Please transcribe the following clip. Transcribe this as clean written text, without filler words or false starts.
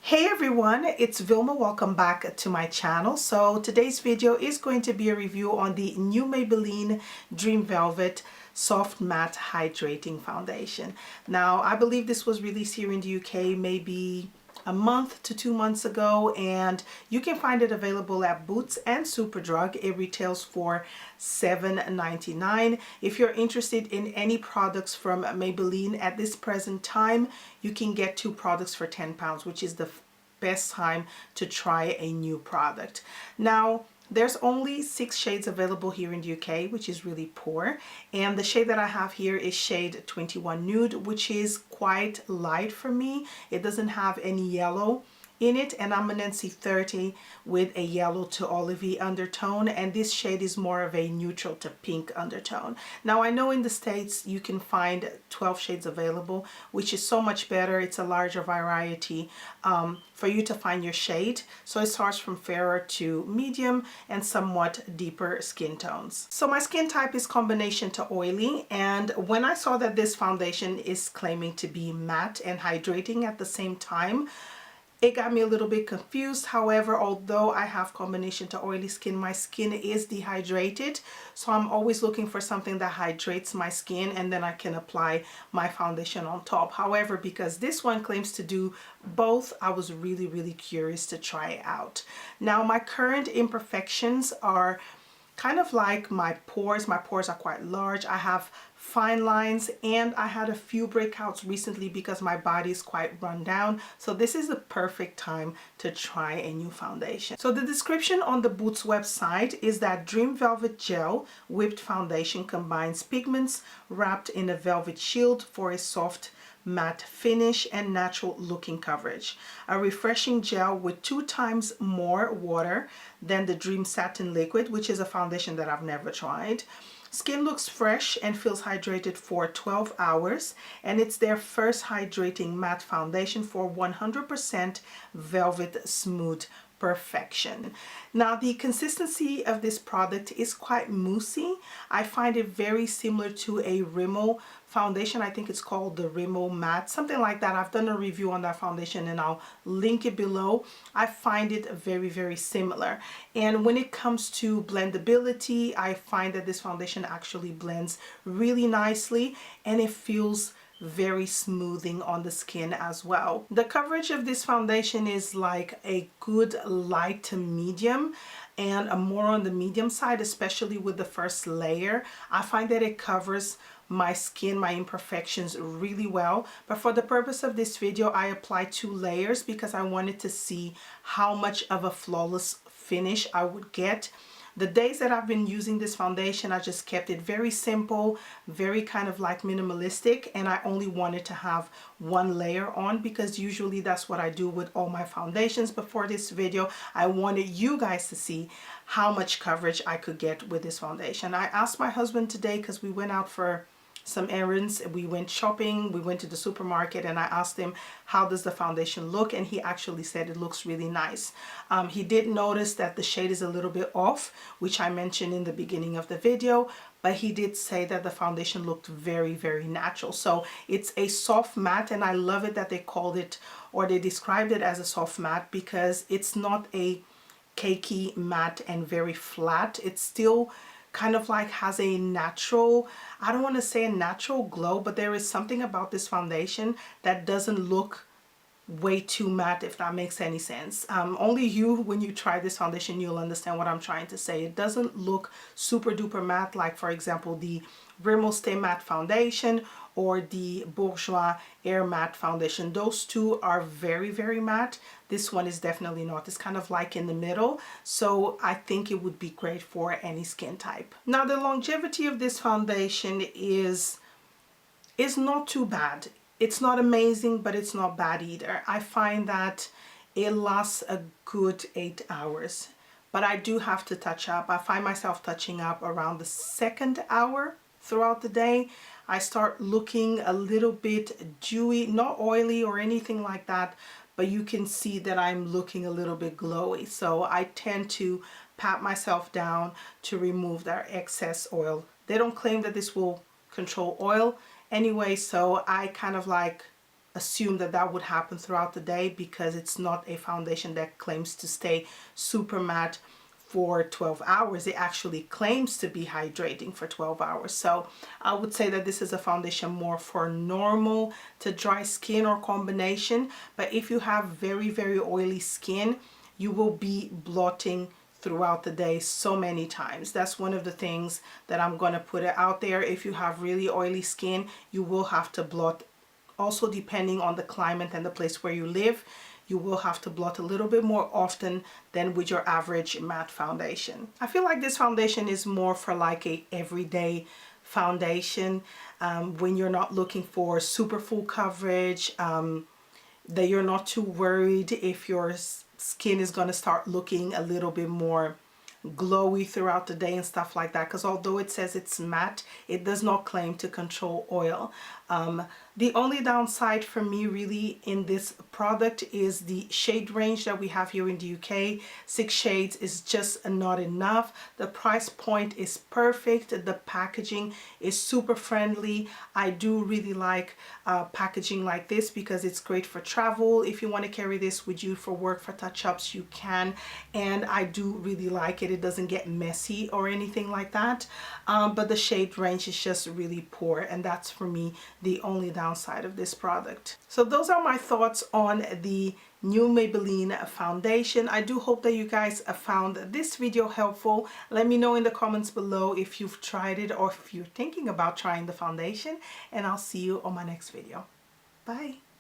Hey everyone, it's Vilma. Welcome back to my channel. So today's video is going to be a review on the new Maybelline Dream Velvet Soft Matte Hydrating Foundation. Now, I believe this was released here in the UK maybe a month to 2 months ago, and you can find it available at Boots and Superdrug. It retails for $7.99. If you're interested in any products from Maybelline at this present time, you can get two products for £10, which is the best time to try a new product. Now, there's only 6 shades available here in the UK, which is really poor. And the shade that I have here is shade 21 Nude, which is quite light for me. It doesn't have any yellow in it, and I'm an NC30 with a yellow to olivey undertone, and this shade is more of a neutral to pink undertone. Now, I know in the States you can find 12 shades available, which is so much better. It's a larger variety for you to find your shade. So it starts from fairer to medium and somewhat deeper skin tones. So my skin type is combination to oily, and when I saw that this foundation is claiming to be matte and hydrating at the same time, it got me a little bit confused. However, although I have combination to oily skin, my skin is dehydrated. So I'm always looking for something that hydrates my skin, and then I can apply my foundation on top. However, because this one claims to do both, I was really curious to try it out. Now, my current imperfections are kind of like my pores. My pores are quite large. I have fine lines, and I had a few breakouts recently because my body is quite run down. So this is the perfect time to try a new foundation. So the description on the Boots website is that Dream Velvet Gel Whipped Foundation combines pigments wrapped in a velvet shield for a soft matte finish and natural looking coverage. A refreshing gel with 2 times more water than the Dream Satin Liquid, which is a foundation that I've never tried. Skin looks fresh and feels hydrated for 12 hours, and it's their first hydrating matte foundation for 100% velvet smooth perfection. Now, the consistency of this product is quite moussey. I find it very similar to a Rimmel foundation. I think it's called the Rimmel Matte, something like that. I've done a review on that foundation and I'll link it below. I find it very similar. And when it comes to blendability, I find that this foundation actually blends really nicely, and it feels very smoothing on the skin as well. The coverage of this foundation is like a good light to medium, and a more on the medium side, especially with the first layer. I find that it covers my skin, my imperfections really well. But for the purpose of this video, I applied 2 layers because I wanted to see how much of a flawless finish I would get. The days that I've been using this foundation, I just kept it very simple, very kind of like minimalistic, and I only wanted to have 1 layer on because usually that's what I do with all my foundations. But for this video, I wanted you guys to see how much coverage I could get with this foundation. I asked my husband today because we went out for some errands. We went shopping, we went to the supermarket, and I asked him, how does the foundation look? And he actually said it looks really nice. He did notice that the shade is a little bit off, which I mentioned in the beginning of the video, but he did say that the foundation looked very natural. So it's a soft matte, and I love it that they called it, or they described it as a soft matte, because it's not a cakey matte and very flat. It's still kind of like has a natural, I don't want to say a natural glow, but there is something about this foundation that doesn't look way too matte, if that makes any sense. Only you, when you try this foundation, you'll understand what I'm trying to say. It doesn't look super duper matte like, for example, the Rimmel Stay Matte foundation or the Bourjois Air Matte foundation. Those two are very matte. This one is definitely not. It's kind of like in the middle, so I think it would be great for any skin type. Now, the longevity of this foundation is not too bad. It's not amazing, but it's not bad either. I find that it lasts a good 8 hours, but I do have to touch up. I find myself touching up around the 2nd hour throughout the day. I start looking a little bit dewy, not oily or anything like that, but you can see that I'm looking a little bit glowy. So I tend to pat myself down to remove that excess oil. They don't claim that this will control oil anyway, so I kind of like assume that that would happen throughout the day, because it's not a foundation that claims to stay super matte for 12 hours. It actually claims to be hydrating for 12 hours. So I would say that this is a foundation more for normal to dry skin or combination. But if you have very, very oily skin, you will be blotting throughout the day so many times. That's one of the things that I'm going to put it out there. If you have really oily skin, you will have to blot. Also, depending on the climate and the place where you live, you will have to blot a little bit more often than with your average matte foundation. I feel like this foundation is more for like a everyday foundation, when you're not looking for super full coverage, that you're not too worried if your skin is going to start looking a little bit more glowy throughout the day and stuff like that, because although it says it's matte, it does not claim to control oil. The only downside for me really in this product is the shade range that we have here in the UK. 6 shades is just not enough. The price point is perfect. The packaging is super friendly. I do really like packaging like this because it's great for travel. If you want to carry this with you for work, for touch-ups, you can. And I do really like it. It doesn't get messy or anything like that. But the shade range is just really poor, and that's for me the only downside of this product. So those are my thoughts on the new Maybelline foundation. I do hope that you guys found this video helpful. Let me know in the comments below if you've tried it or if you're thinking about trying the foundation, and I'll see you on my next video. Bye.